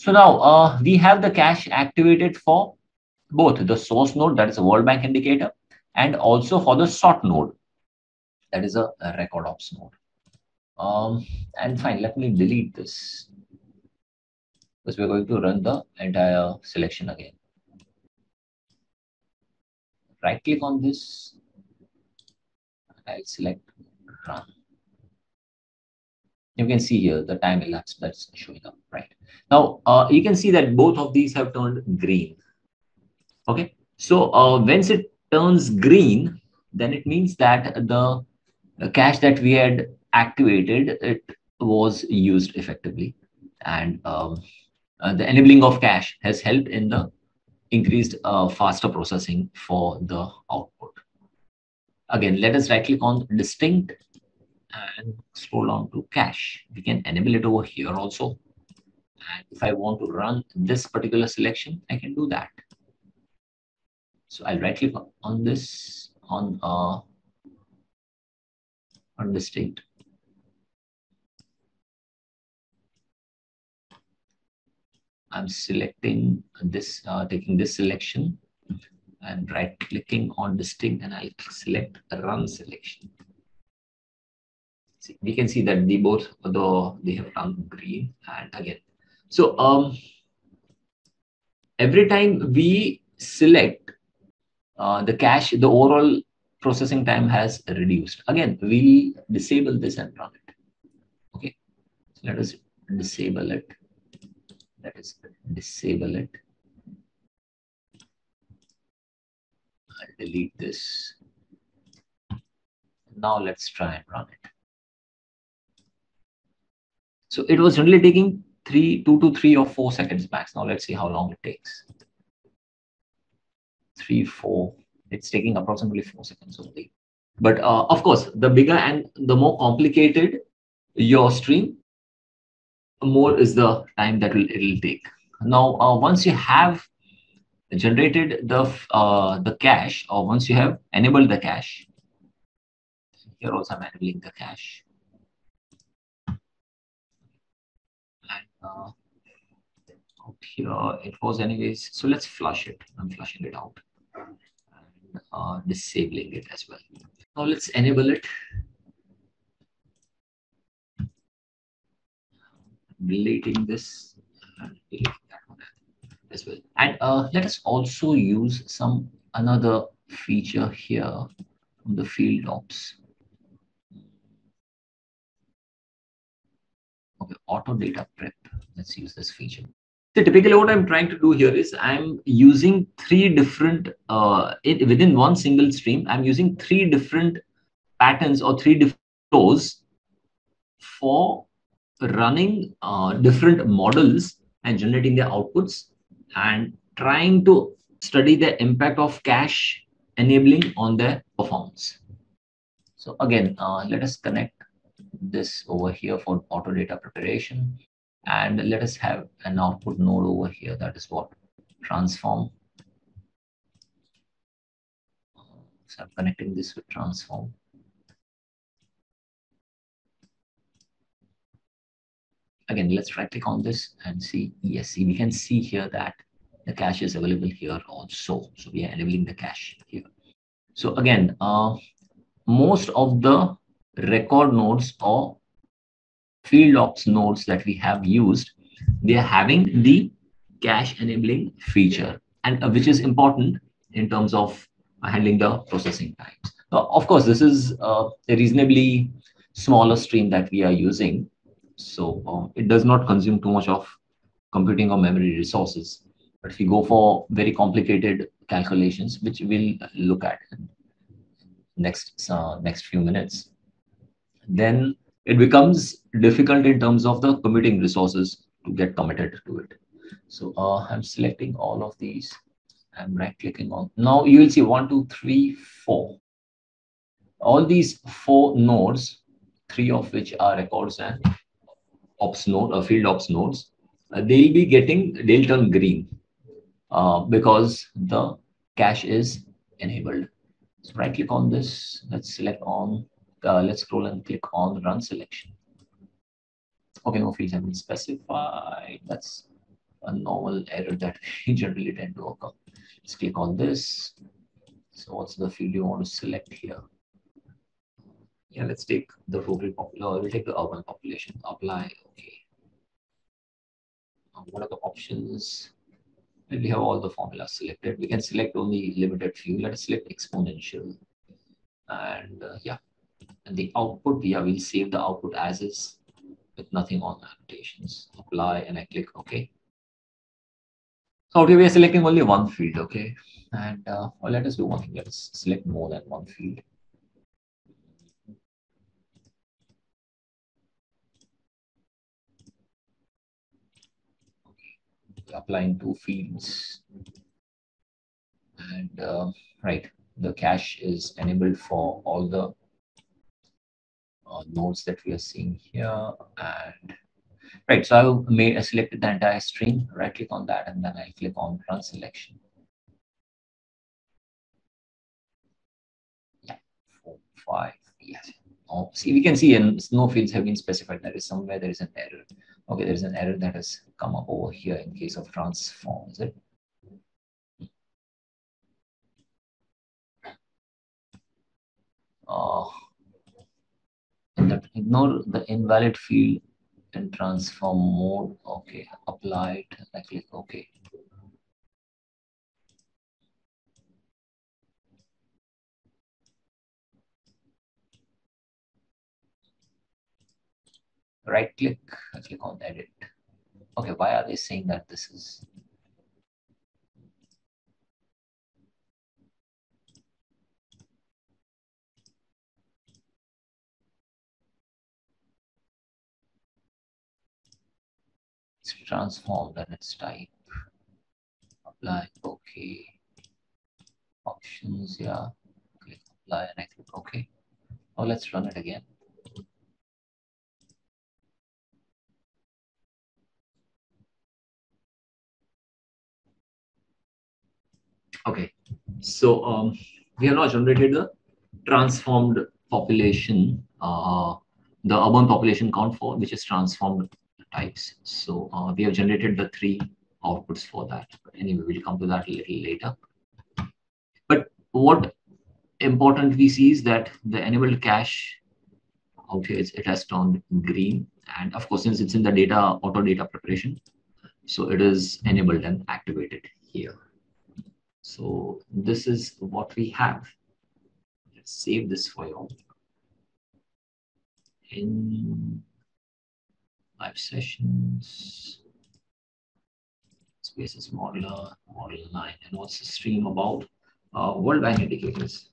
So now we have the cache activated for both the source node, that is a World Bank indicator, and also for the sort node, that is a record ops node. And fine, let me delete this because we're going to run the entire selection again. Right click on this. I'll select run. You can see here the time elapsed that's showing up, right? Now, you can see that both of these have turned green. Okay, so once it turns green, then it means that the cache that we had activated, it was used effectively. And the enabling of cache has helped in the increased faster processing for the output. Again, let us right click on distinct and scroll down to cache. We can enable it over here also. And if I want to run this particular selection, I can do that. So I'll right click on this on distinct. I'm selecting this, taking this selection and right clicking on distinct, and I'll select run selection. See, we can see that they both, although they have turned green. And again, so every time we select the cache, the overall processing time has reduced. Again, we'll disable this and run it. Okay, so let us disable it. That is, disable it. I'll delete this. Now let's try and run it. So it was generally taking 2 to 3 or 4 seconds max. Now let's see how long it takes. 3, 4. It's taking approximately 4 seconds only. But of course, the bigger and the more complicated your stream, more is the time that it'll take. Now, once you have generated the cache, or once you have enabled the cache, here also I'm enabling the cache. And out here it was anyways. So let's flush it. I'm flushing it out and disabling it as well. Now let's enable it. Deleting this and deleting that one as well. And let us also use another feature here from the field ops. Okay, auto data prep. Let's use this feature. So typically what I'm trying to do here is I'm using 3 different, within one single stream, I'm using 3 different patterns or 3 different flows for running different models and generating their outputs and trying to study the impact of cache enabling on their performance. So again, let us connect this over here for auto data preparation, and let us have an output node over here. That is what transform. So I'm connecting this with transform. Again, let's right click on this and see. Yes, see, we can see here that the cache is available here also. So we are enabling the cache here. So again, most of the record nodes or field ops nodes that we have used, they are having the cache enabling feature, and which is important in terms of handling the processing times. Now, of course, this is a reasonably smaller stream that we are using, so it does not consume too much of computing or memory resources. But if you go for very complicated calculations, which we'll look at next few minutes, then it becomes difficult in terms of the computing resources to get committed to it. So I'm selecting all of these. I'm right clicking on. Now you will see 1, 2, 3, 4. All these 4 nodes, 3 of which are records and ops node or field ops nodes, they'll turn green because the cache is enabled. So right click on this. Let's select on. Let's scroll and click on run selection. Okay, no fields have been specified. That's a normal error that we generally tend to occur. Let's click on this. So what's the field you want to select here? Yeah, let's take the total population. We'll take the urban population. Apply. Okay. What are the options? We have all the formulas selected. We can select only limited few. Let us select exponential. And yeah, and the output, yeah, we'll save the output as is with nothing on annotations. Apply, and I click OK. So out here we are selecting only one field, okay? And well, let us do one thing. Let's select more than one field. Okay. Applying two fields. And right, the cache is enabled for all the nodes that we are seeing here. And right, so I selected the entire string, right click on that, and then I click on run selection. Yeah, 4, 5, yes. Oh, see, we can see no fields have been specified. There is somewhere there is an error. Okay, there is an error that has come up over here in case of transform. Is it? Uh, ignore the invalid field in transform mode. Okay, apply it. I click OK. Right click. I click on edit. Okay, why are they saying that this is? It's transformed and its type. Apply. Okay. Options. Yeah. Click apply and I click OK. Oh, let's run it again. Okay, so we have now generated the transformed population, the urban population count for which is transformed types. So we have generated the three outputs for that. But anyway, we'll come to that a little later. But what important we see is that the enabled cache out here, it has turned green. And of course, since it's in the data auto data preparation, so it is enabled and activated here. So this is what we have. Let's save this for you in live sessions. SPSS modeler, model 9. And what's the stream about? World Bank indicators.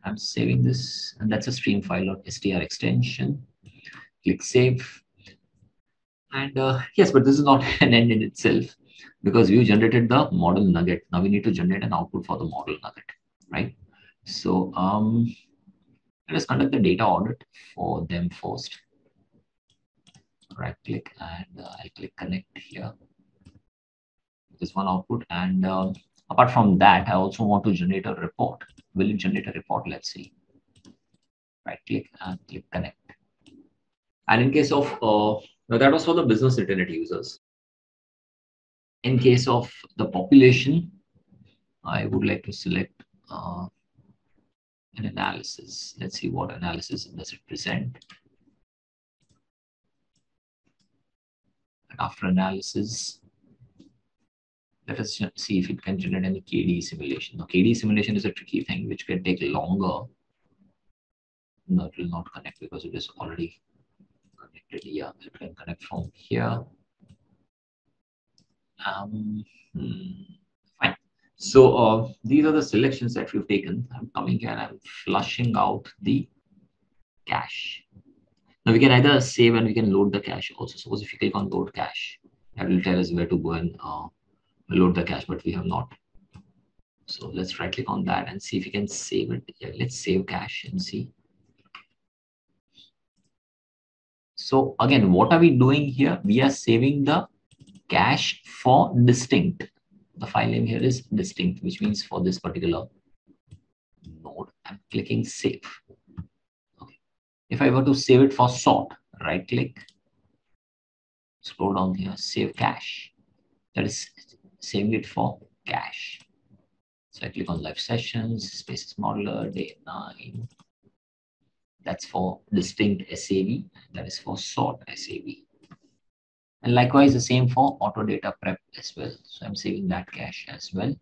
I'm saving this, and that's a stream file or str extension. Click save. And yes, but this is not an end in itself because we generated the model nugget. Now we need to generate an output for the model nugget, right? So let us conduct the data audit for them first. Right click and I'll click connect here. This one output, and apart from that, I also want to generate a report. Will it generate a report? Let's see. Right click and click connect. And in case of now that was for the business internet users. In case of the population, I would like to select an analysis. Let's see what analysis does it present. And after analysis, let us see if it can generate any KD simulation. Now, KD simulation is a tricky thing which can take longer. No, it will not connect because it is already connected. Yeah, it can connect from here. Fine. So these are the selections that we've taken. I'm coming here and I'm flushing out the cache. Now we can either save and we can load the cache also. Suppose if you click on load cache, that will tell us where to go and load the cache, but we have not. So let's right click on that and see if we can save it. Yeah, let's save cache and see. So again, what are we doing here? We are saving the cache for distinct. The file name here is distinct, which means for this particular node, I'm clicking save. Okay. If I were to save it for sort, right click, scroll down here, save cache. That is saving it for cache. So I click on live sessions, spaces modeler, day 9. That's for distinct SAV. That is for sort SAV. And likewise, the same for auto data prep as well. So I'm saving that cache as well.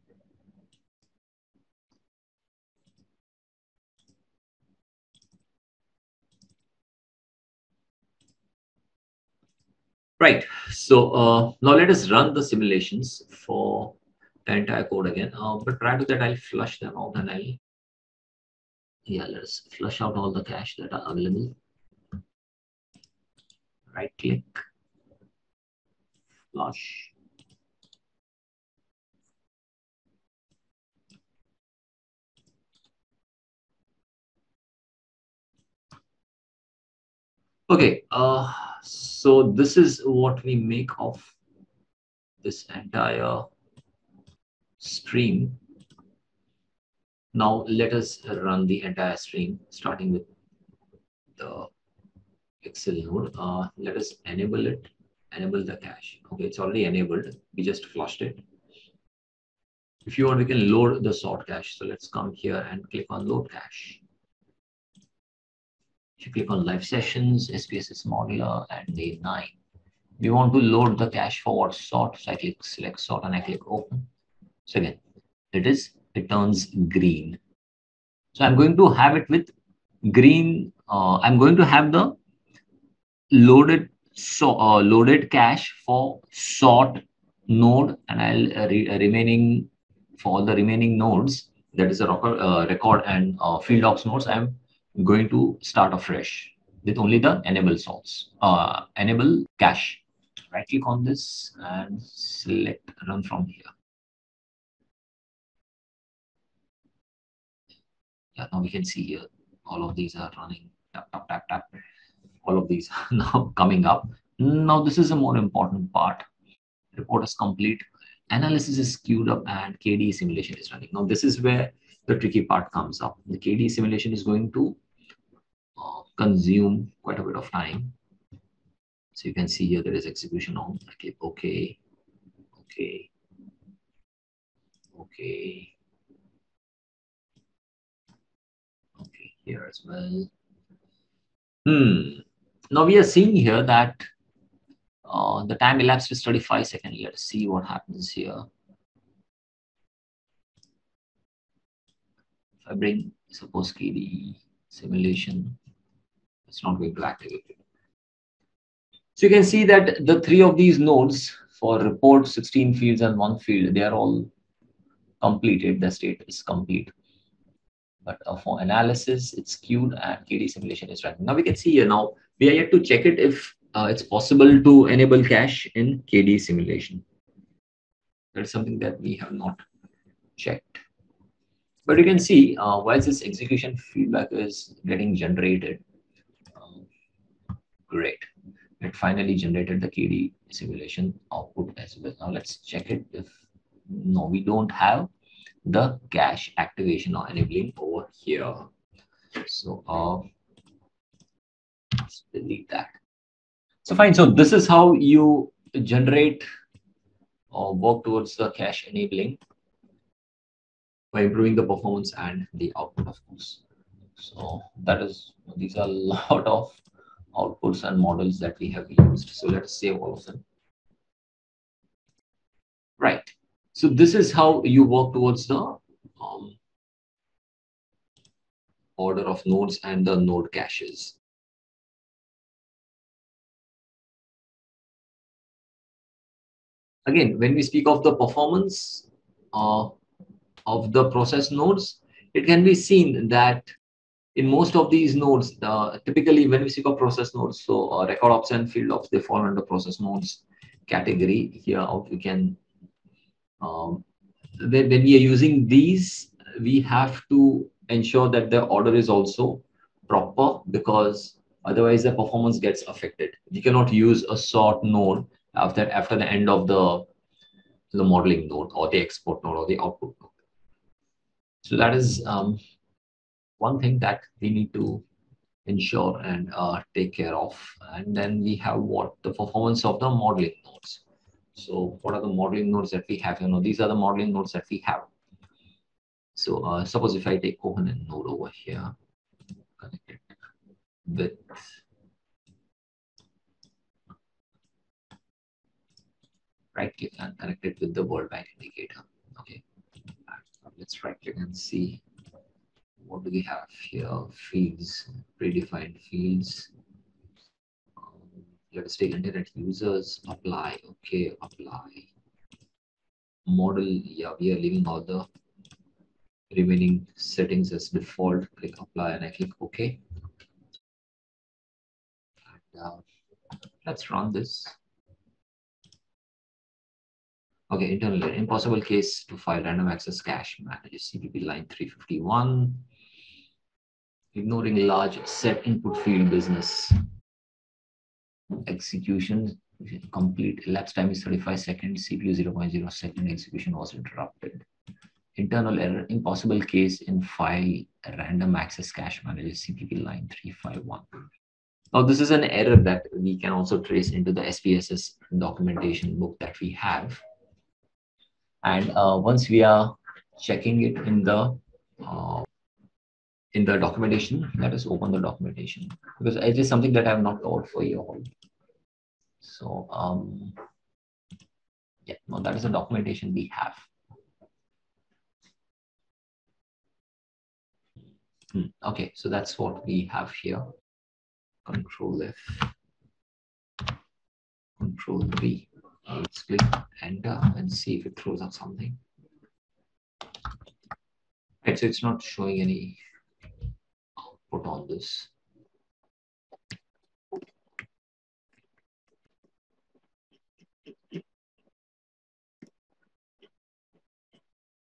Right. So now let us run the simulations for the entire code again. But prior to that, I'll flush them out and let's flush out all the cache that are available. Right click, flush. Okay. So this is what we make of this entire stream. Now let us run the entire stream, starting with the Excel node. Let us enable it, enable the cache. Okay, it's already enabled. We just flushed it. If you want, we can load the sort cache. So let's come here and click on load cache. If you click on live sessions, SPSS modeler, and day 9, we want to load the cache for what sort. So I click select sort and I click open. So again, it turns green. So I'm going to have it with green. I'm going to have the loaded cache for sort node, and I'll remaining for all the remaining nodes, that is a record and field docs nodes, I'm going to start afresh with only the enable sorts, enable cache. Right click on this and select run from here. Yeah, now we can see here all of these are running. Tap tap tap tap. All of these are now coming up. Now this is a more important part. Report is complete, analysis is queued up, and KD simulation is running. Now this is where the tricky part comes up. The KD simulation is going to consume quite a bit of time. So you can see here there is execution on. I click OK, OK, OK, OK here as well. Now we are seeing here that the time elapsed is 35 seconds. Let's see what happens here. If I bring, suppose KD simulation, it's not going to activate it. So you can see that the 3 of these nodes for report, 16 fields and 1 field, they are all completed. The state is complete. But for analysis, it's queued and KD simulation is running. Now we can see here, now we are yet to check it if it's possible to enable cache in KD simulation. That is something that we have not checked. But you can see while this execution feedback is getting generated, great. It finally generated the KD simulation output as well. Now let's check it if no, we don't have the cache activation or enabling over here. So let's delete that. So fine. So this is how you generate or work towards the cache enabling by improving the performance and the output, of course. So these are a lot of outputs and models that we have used. So let's save all of them. Right. So this is how you work towards the order of nodes and the node caches. Again, when we speak of the performance of the process nodes, it can be seen that in most of these nodes, typically when we speak of process nodes, so record ops and field ops, they fall under process nodes category. Here we can, when we are using these, we have to ensure that the order is also proper, because otherwise the performance gets affected. You cannot use a sort node after the end of the modeling node or the export node or the output node. So that is one thing that we need to ensure and take care of. And then we have what the performance of the modeling nodes. So what are the modeling nodes that we have? These are the modeling nodes that we have. So suppose if I take Cohen node over here, connect it with right click and connect it with the World Bank indicator. Okay, let's right click and see what do we have here. Fields, predefined fields. Let us take internet users, apply. Okay, apply. Model, yeah, we are leaving all the remaining settings as default. Click apply and I click OK. And, let's run this. Okay, internal impossible case to file random access cache manages CPP line 351. Ignoring large set input field business. Execution complete. Elapsed time is 35 seconds. CPU 0.0 second. Execution was interrupted. Internal error. Impossible case in file random access cache manager CPP line 351. Now, this is an error that we can also trace into the SPSS documentation book that we have. And once we are checking it in the documentation, let us open the documentation because it is something that I have not covered for you all. So yeah, no, that is the documentation we have. Okay, so that's what we have here. Control F, Control V. Let's click enter and see if it throws up something. Right, so it's not showing any output on this.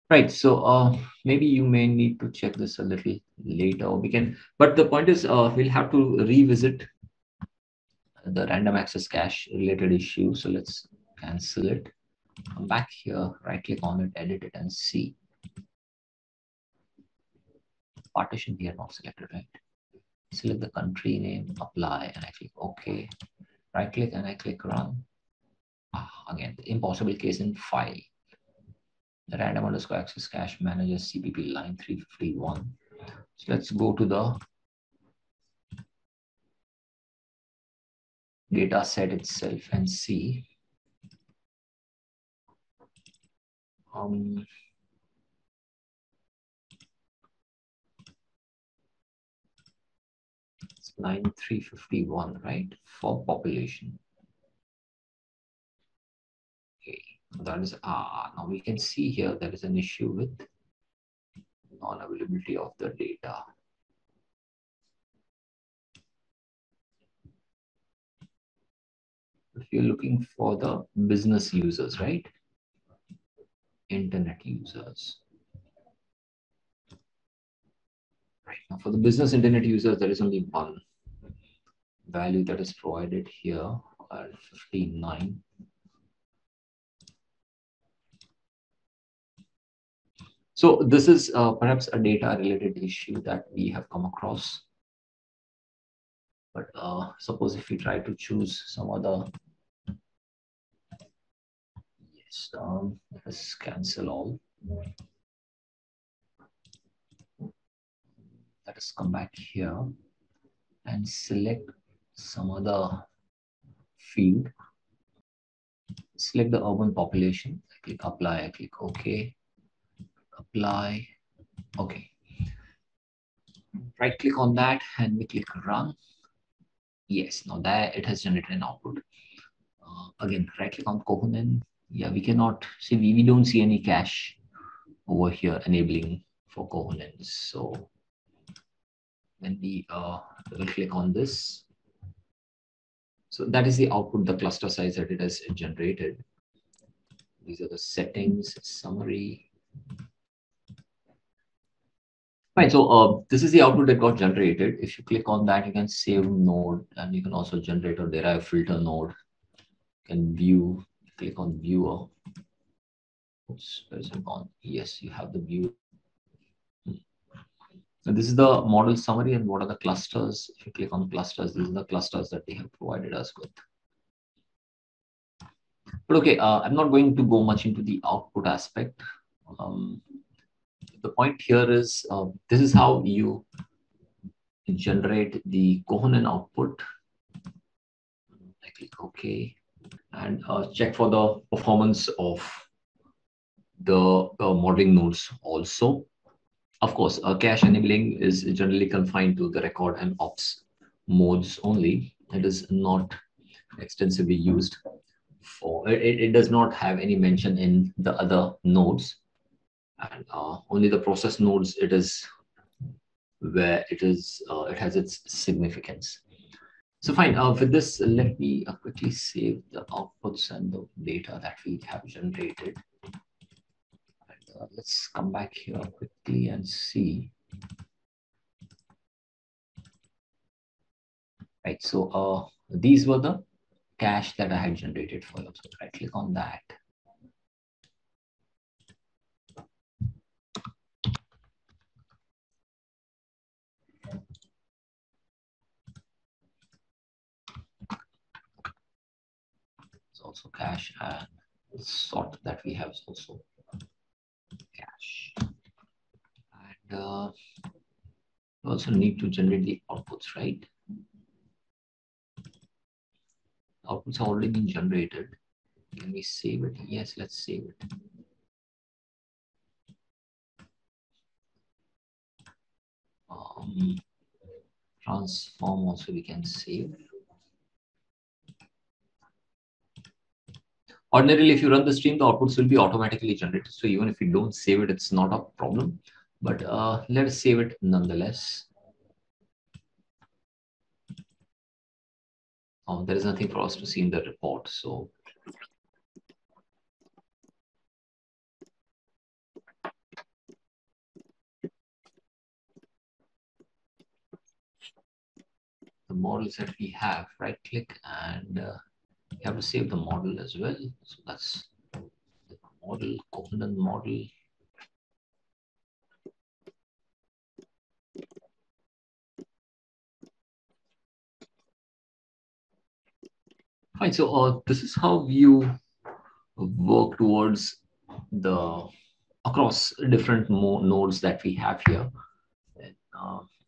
Right, so maybe you may need to check this a little later. We can, but the point is, we'll have to revisit the random access cache related issue. So let's cancel it. Come back here, right click on it, edit it, and see. Partition here not selected, right? Select the country name, apply, and I click OK. Right click and I click run. Again, the impossible case in file. The random underscore access cache manager CPP line 351. So let's go to the data set itself and see. It's line 351, right? For population. Okay, that is now we can see here there is an issue with non-availability of the data. If you're looking for the business users, right? Internet users. Right now, for the business internet users, there is only one value that is provided here, 59. So this is perhaps a data-related issue that we have come across. But suppose if we try to choose some other, yes, let us cancel all. Let us come back here and select some other field. Select the urban population. I click apply. I click OK. Apply. Okay. Right click on that and we click run. Yes, now that it has generated an output. Again, right click on Kohunen. Yeah, we cannot see, we don't see any cache over here enabling for Kohunen. So when we double click on this, so that is the output, the cluster size that it has generated. These are the settings, summary. Right, so this is the output that got generated. If you click on that, you can save node and you can also generate or derive filter node. You can view, click on viewer. Oops, where is it gone? Yes, you have the view. This is the model summary, and what are the clusters? If you click on clusters, these are the clusters that they have provided us with. But okay, I'm not going to go much into the output aspect. The point here is this is how you generate the Kohanen output. I click OK and check for the performance of the modeling nodes also. Of course, cache enabling is generally confined to the record and ops modes only. It is not extensively used for, it does not have any mention in the other nodes. And only the process nodes, it is where it has its significance. So fine, with this, let me quickly save the outputs and the data that we have generated. And, let's come back here quickly and see. Right, so these were the cache that I had generated for you. So right click on that. It's also cache, and the sort that we have is also cache. And you also need to generate the outputs, right? Outputs have already been generated. Can we save it? Yes, let's save it. Transform also we can save. Ordinarily, if you run the stream, the outputs will be automatically generated. So even if you don't save it, it's not a problem. But let us save it nonetheless. There is nothing for us to see in the report. So the models that we have, right click, and you have to save the model as well. So that's the model, Kohanen model. Fine. So this is how you work towards the across different nodes that we have here in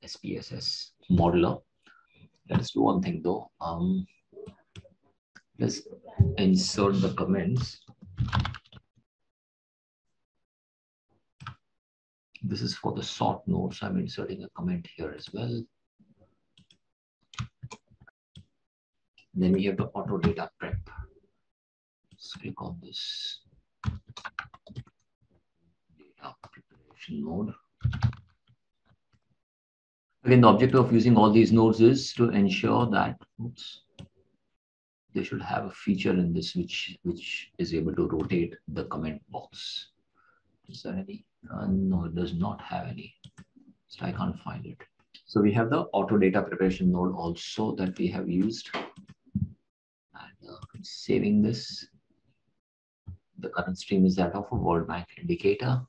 SPSS modeler. Let us do one thing though. Let's insert the comments. This is for the sort node, so I'm inserting a comment here as well. Then we have the auto data prep. Let's click on this data preparation node. Again, the objective of using all these nodes is to ensure that they should have a feature in this which is able to rotate the comment box. Is there any? No, it does not have any. So I can't find it. So we have the auto data preparation node also that we have used. And saving this. The current stream is that of a World Bank indicator.